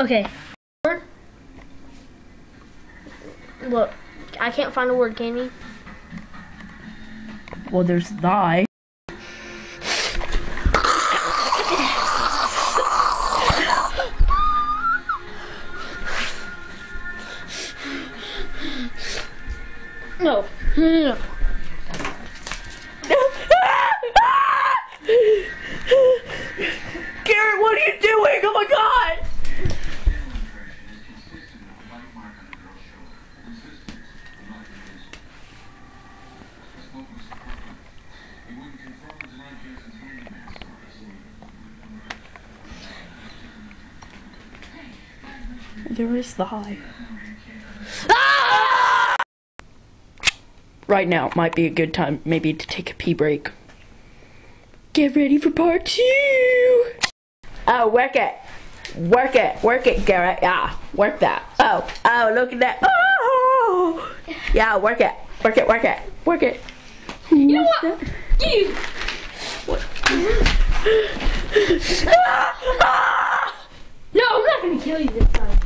Okay. Look, I can't find a word, can you? Well, there's thy. No. No. Garrett, what are you doing? Oh my god! There is the high. Ah! Right now might be a good time maybe to take a pee break. Get ready for part 2! Oh, work it. Work it. Work it, Garrett. Yeah, work that. Oh, look at that. Oh! Yeah, work it. Work it, work it. Work it. You know what? You. No, I'm not gonna kill you this time.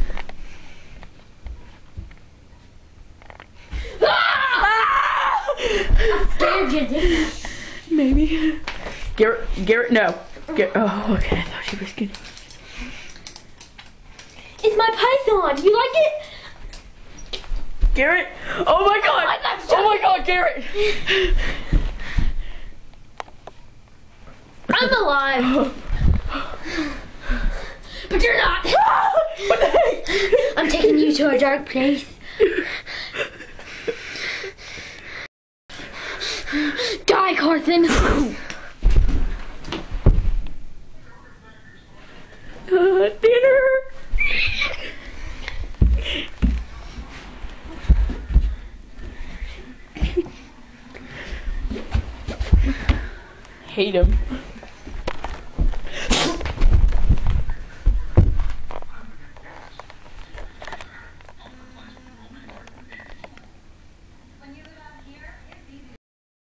I scared you, didn't I? Maybe. Garrett, no. Oh, okay. I thought she was good. It's my python. You like it? Garrett. Oh my god. Oh my god, Garrett. I'm alive. But you're not. What the heck? I'm taking you to a dark place. Die, Carthen. Dinner. Hate him.